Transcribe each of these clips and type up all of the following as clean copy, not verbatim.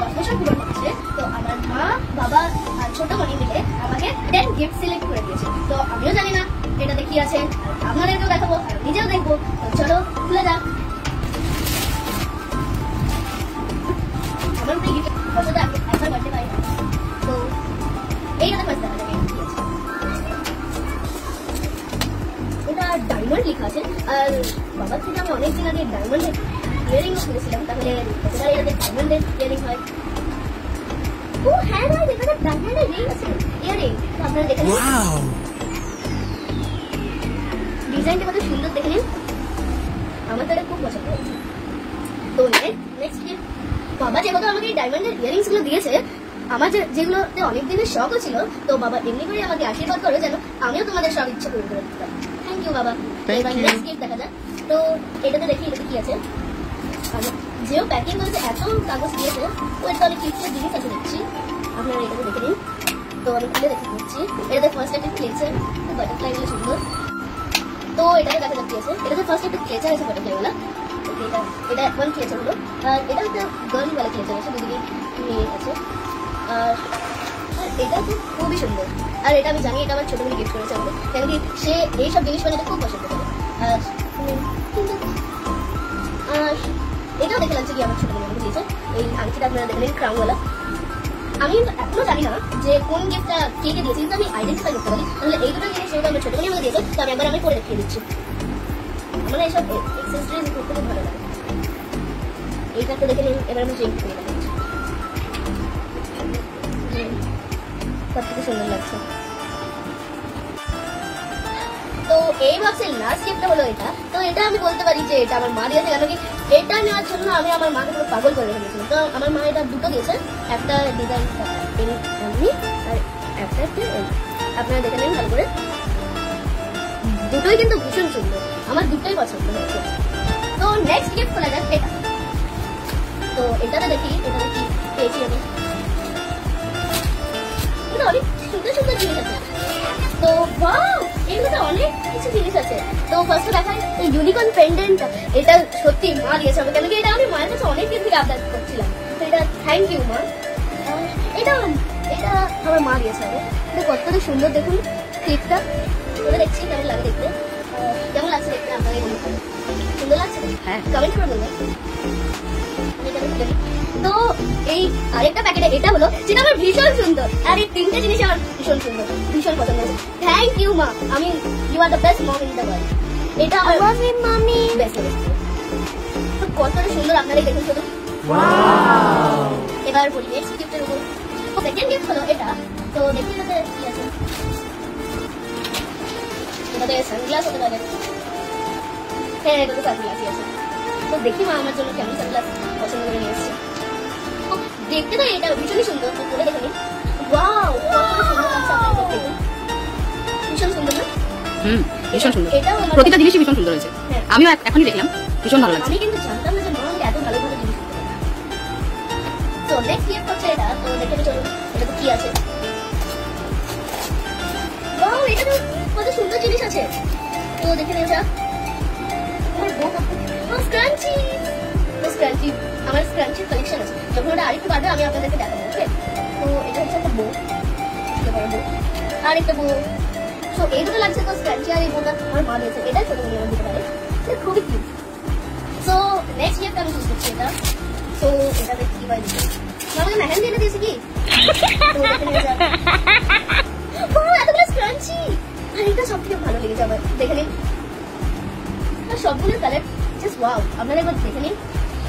10 বছর পূরণ হচ্ছে, তো আমার মা বাবা আর ছোট বোন মিলে আমাকে 10 গিফট সিলেক্ট করে দিয়েছে। তো আমিও জানি না এটাতে কি আছে, আপনাদেরকেও দেখাবো আর নিজেও দেখবো। তো চলো খুলে যাক। আমার উপরে গিফট বছরে একবার বার্থডে পাই, তো এইটাতে ফার্স্ট দেখা যাবে কি আছে। এটা ডায়মন্ড লেখা আছে, আর বাবার থেকে আমি অনেকদিন আগে ডায়মন্ডের ইয়ারিংও কিনেছিলাম, তাহলে এবার এটাতে ডায়মন্ডের ইয়ারিং হয়। ও হ্যাঁ ভাই, এখানে ডায়মন্ডের রিং আছে, ইয়ারিং। তো আপনারা দেখে নিন, ডিজাইনটা কত সুন্দর, দেখে নিন। আমার তো এটা খুব পছন্দ হয়েছে। তো নেক্সট গিফট, বাবা যেহেতু আমাকে এই ডায়মন্ডের ইয়ারিংস গুলো দিয়েছে, আমার যেগুলোতে অনেক দিনের শখও ছিল, তো বাবা এমনি করে আমাকে আশীর্বাদ করে যেন আমিও তোমাদের সব ইচ্ছে পূরণ করে দিতাম। থ্যাংক ইউ বাবা। এবার নেক্সট গিফট দেখা যাক। তো এটাতে দেখি এটাতে কি আছে। যেও প্যাকিং করেছে, এত কাগজ দিয়েছে, তো এটা অনেক কিফটের জিনিস আছে দেখছি। আপনারা এটাতে দেখে নিন। তো আমি খুলে দেখে দিচ্ছি। এটাতে ফার্স্ট একটা ক্লেচার, বাটারফ্লাই গুলো সুন্দর। তো এটাতে দেখা যাক কি আছে। এটাতে ফার্স্ট একটা ক্লেচার আছে বাটারফ্লাই ওয়ালা, এটা ওয়ান ক্লেচার হলো। আর এটা একটা গার্ল ওয়ালা ক্লেচার আছে, দুদিকে মেয়ে আছে। আর এটা তো খুবই সুন্দর। আর এটা আমি জানি এটা আমার ছোট বোন গিফট করেছে আমাকে, কেন কি সে এইসব জিনিস বানাতে খুব পছন্দ করে। আর এটাও দেখে লাগছে কি আমার ছোট বোন আমাকে দিয়েছে। এই আংটিটা আপনারা দেখলেন, ক্রাউনওয়ালা। আমি এখনো জানি না যে কোন গিফটটা কে কে দিয়েছে, কিন্তু আমি আইডেন্টিফাই করতে পারি। তাহলে এই দুটো জিনিস যেহেতু আমার ছোট বোনই আমাকে দিয়েছে, তো আমি একবার করে দেখিয়ে দিচ্ছি। আমার এইসব এক্সেসরিজ করতে খুব ভালো লাগে। এইটা তো দেখে নিন। এবার আমি চেঞ্জ করে দেখাচ্ছি, সব থেকে সুন্দর লাগছে। তো এই বক্সের লাস্ট গিফটটা হলো এটা। তো এটা আমি বলতে পারি যে এটা আমার মা দিয়েছে, কেন কি এটা নেওয়ার জন্য আমি আমার মাকে পুরো পাগল করে রেখেছিলাম। তো আমার মা এটা দুটো দিয়েছে, একটা ডিজাইন এমনি আর একটা আপনারা দেখে নেন ভালো করে। দুটোই কিন্তু ভীষণ সুন্দর, আমার দুটোই পছন্দ হয়েছে। তো নেক্সট গিফট খোলা যাক এটা। তো এটাতে দেখি এটাতে কি পেয়েছি আমি। এটা অনেক সুন্দর সুন্দর জিনিস আছে। তো ওয়াও, এগুলোতে অনেক কিছু জিনিস আছে। তো ফার্স্টে দেখাই ইউনিকর্ন পেন্ডেন্ট। এটা সত্যি মা দিয়েছে আমাকে, কেন কি এটা আমি মায়ের কাছে অনেকদিন থেকে আবদার করছিলাম। তো এটা থ্যাংক ইউ মা। এটা আমার মা দিয়েছে আমাকে। এটা কতটা সুন্দর দেখুন ক্লিপটা। ওটা দেখছি কেমন লাগে দেখতে, কেমন লাগছে দেখতে আপনাকে সুন্দর লাগছে? হ্যাঁ, কমেন্ট করে বলবেন। তো এই আরেকটা প্যাকেটে এটা হলো, যেটা আমার ভীষণ সুন্দর। আর এই তিনটে জিনিস আমার ভীষণ সুন্দর, ভীষণ পছন্দ হয়েছে। থ্যাংক ইউ মা, আমি you are the best mom in the world. এটা আমার মামি বেস্ট। তো কতটা সুন্দর আপনারাই দেখুন শুধু। এবার বলি নেক্সট গিফটের উপর। সেকেন্ড গিফট হলো এটা। তো দেখি এটাতে কি আছে। এটাতে সানগ্লাস হতে পারে। হ্যাঁ, এটাতে সানগ্লাসই আছে। তো দেখি মা আমার জন্য কেমন সানগ্লাস পছন্দ করে নিয়ে এসেছে। দেখতে তো এটা ভীষণই সুন্দর। তো করে দেখে নিন। ওয়াও, ভীষণ সুন্দর না? ভীষণ সুন্দর। প্রতিটা জিনিসই ভীষণ সুন্দর হয়েছে। আমিও এখনই দেখলাম, ভীষণ ভালো লাগছে। আমি কিন্তু জানতাম না যে মা আমাকে এত ভালো ভালো জিনিস দিতে পারে। তো নেক্সট গিফট হচ্ছে এটা। তো দেখে চলুন এটা তো কি আছে। ওয়াও, এটা তো কত সুন্দর জিনিস আছে। তো দেখে নেওয়া যাক। স্ক্রাঞ্চি, স্ক্রাঞ্চি আমার স্ক্রাঞ্চির কালেকশন আছে। যখন ওটা আরেকটু বাড়বে আমি আপনাদেরকে দেখাবো। ওকে, তো এটা হচ্ছে একটা বউ, আর একটা বউ। তো এই দুটো লাগছে। তো স্ক্রাঞ্চি আর এই বউটা আমার মা দিয়েছে। এটা ছোট মনে দিতে পারে, এটা খুবই কিউট। সো নেক্সট গিফট আমি চুজ করছি এটা। তো এটা দেখি কি পাই দিচ্ছে। আমাকে মেহেন্দি এনে দিয়েছে কি। তো দেখে নেওয়া যাক। ও এতগুলো স্ক্রাঞ্চি, আর এটা সব থেকে ভালো লেগেছে আমার। দেখে নিন, আর সবগুলোর কালার জাস্ট ওয়াও। আপনারা একবার দেখে নিন,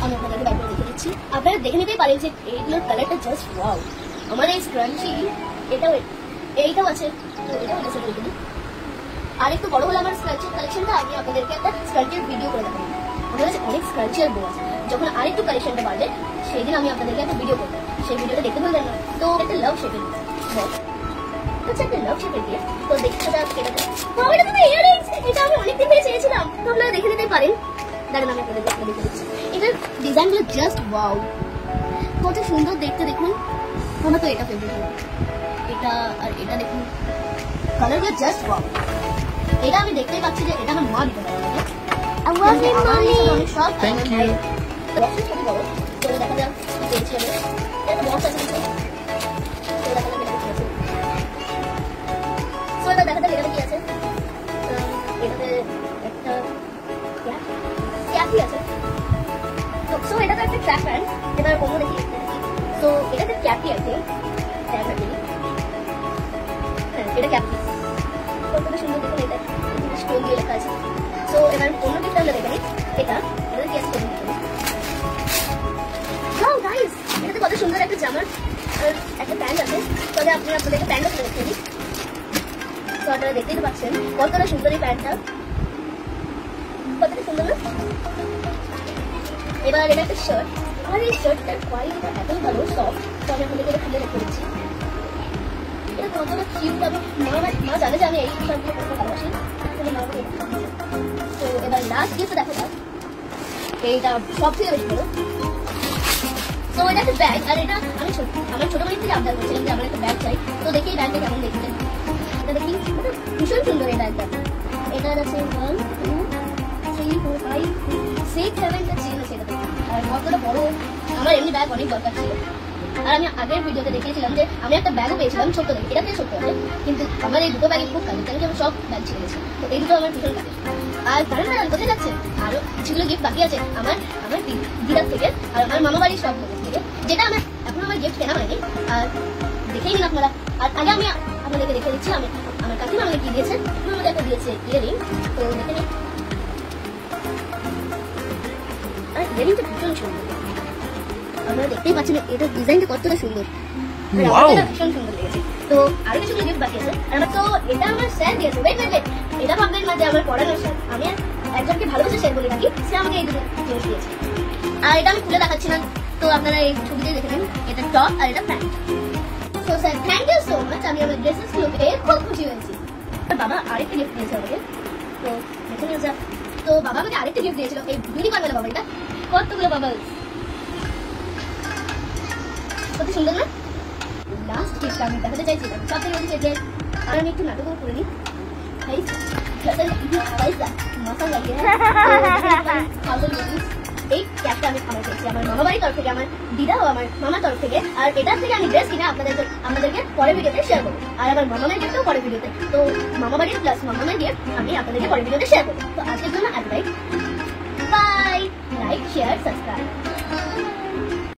আমি আপনাদেরকে ব্যাপারে দেখে দিচ্ছি। আপনারা দেখে নিতেই পারেন যে এইগুলোর কালারটা জাস্ট ওয়াও। আমার এই স্ক্রাঞ্চি এইটাও আছে। তো এটাও আছে দেখে নিন। আর একটু বড় হলে আমার স্ক্রাঞ্চির কালেকশনটা আমি আপনাদেরকে একটা স্ক্রাঞ্চির ভিডিও করে দেখাবো। আমার কাছে অনেক স্ক্রাঞ্চি আর বউ আছে। যখন আরেকটু কালেকশনটা বাড়বে সেই দিন আমি আপনাদেরকে একটা ভিডিও করবো, সেই ভিডিওটা দেখতে ভুলবেন না। তো একটা লাভ শেপের আচ্ছা, একটা লাভ শেপের দিয়ে। তো দেখতে যাক এটাতে। এটা তো ইয়াররিংস, এটা আমি অনেকদিন ধরে চেয়েছিলাম। তো আপনারা দেখে নিতেই পারেন। দাঁড়ান আমি আপনাদেরকে দেখে দিচ্ছি। এটার ডিজাইনগুলো জাস্ট ওয়াও, কত সুন্দর দেখতে দেখুন। আমার তো এটা ফেভারিট হলো, এটা আর এটা দেখুন, কালারগুলো জাস্ট ওয়াও। এটা আমি দেখতেই পাচ্ছি যে এটা আমার মা দিতে পারে। Thank you. দেখা যাক পেয়েছি আমি। বক্স আছে কিছু। তো এবার দেখা যাক এটাতে কি আছে। এটাতে একটা ক্যাপি আছে। তো এটা তো একটা ট্র্যাক প্যান্ট। এবার অন্য দেখি তো এটাতে ক্যাপি আছে। হ্যাঁ এটা ক্যাপি কতটা সুন্দর দেখুন। এটা স্টোন দিয়ে লেখা আছে। তো এবার অন্য দিকটা আমরা দেখে নিই। এটাতে কি আছে গাইস, এটাতে কত সুন্দর একটা জামা আর একটা প্যান্ট আছে। তবে আপনাদেরকে প্যান্টটা খুলে দেখে দিই। তো আপনারা দেখতেই পাচ্ছেন কতটা সুন্দর এই প্যান্টটা, কতটা সুন্দর না। এবার এটা একটা শার্ট, আর এই শার্টটার কোয়ালিটিটা এতই ভালো, সফট। তো আমি আপনাদেরকে এটা খুলে রেখে দিচ্ছি। এটা কতটা কিউট। আমি মা জানে যে আমি এই শার্টগুলো পরতে ভালোবাসি। তো এবার লাস্ট গিফট দেখা যাক। এইটা সব থেকে বেশি ভালো। তো এটা একটা ব্যাগ, আর এটা আমি আমার ছোটবেলা থেকে আবদার করছিলাম যে আমার একটা ব্যাগ চাই। তো দেখি এই ব্যাগটা কেমন দেখতে। এটা দেখি ভীষণ সুন্দর এই ব্যাগটা। এটা আছে 1 2 3 4 5 6 7টা চেন আছে এটাতে। আর কতটা বড়। আমার এমনি ব্যাগ অনেক দরকার ছিল। আর আমি আগের ভিডিওতে দেখিয়েছিলাম যে আমি একটা ব্যাগও পেয়েছিলাম ছোট্ট দেখে। এটা থেকে ছোট্ট আছে, কিন্তু আমার এই দুটো ব্যাগে খুব কাজে, কেন কি আমি সব ব্যাগ ছিঁড়ে গেছি। তো এই দুটো আমার ভীষণ কাজে। আর কারণ কোথায় যাচ্ছে আরো কিছুগুলো গিফট বাকি আছে আমার দিদার থেকে আর আমার মামা বাড়ির সব লোকের থেকে, যেটা এখন আমার গিফট কেনা হয়নি। আর দেখেই নিন আপনারা। আর আগে আমি আপনাদেরকে দেখে দিচ্ছি আমার কাকিমা আমাকে কি দিয়েছে। আমাকে একটা দিয়েছে ইয়ারিং। তো দেখে নিন। আর ইয়ারিংটা ভীষণ সুন্দর। আপনারা দেখতেই পাচ্ছেন এটা ডিজাইনটা কতটা সুন্দর। ভীষণ সুন্দর লেগেছে। তো আরো কিছু গিফট বাকি আছে। তো এটা আমার স্যার দিয়েছে। এটা ভাববেন না যে আমার পড়ানোর স্যার। আমি একজনকে ভালোবেসে স্যার বলে থাকি, সে আমাকে এই দুটো জিনিস দিয়েছে। আর এটা আমি খুলে দেখাচ্ছি না, তো আপনারা এই ছবিতে দেখে নিন। এটা টপ আর এটা প্যান্ট। তো sir thank you so much. আমি আমার ড্রেসেস গুলো পেয়ে খুব খুশি হয়েছি। বাবা আরেকটা গিফট দিয়েছে আমাকে। তো দেখে নিয়ে যাক। তো বাবা আমাকে আরেকটা গিফট দিয়েছিল। এই ইউনিকর্ন মেলা বাবা, এটা কতগুলো বাবা, কত সুন্দর না। লাস্ট গিফট আমি দেখাতে চাইছি সব থেকে বেশি যে, আর আমি একটু নাটক করে নিই। মাথা লাগিয়ে এই ক্যাপটা আমি আমার পেয়েছি আমার মামা বাড়ির তরফ থেকে, আমার দিদা ও আমার মামার তরফ থেকে। আর এটার থেকে আমি ড্রেস কিনে আপনাদেরকে পরের ভিডিওতে শেয়ার করবো। আর আমার মামা মায়ের গিফটও পরের ভিডিওতে। তো মামা বাড়ির প্লাস মামা মায়ের গিফট আমি আপনাদেরকে পরের ভিডিওতে শেয়ার করবো। তো আজকের জন্য এতটাই। Bye, like share subscribe.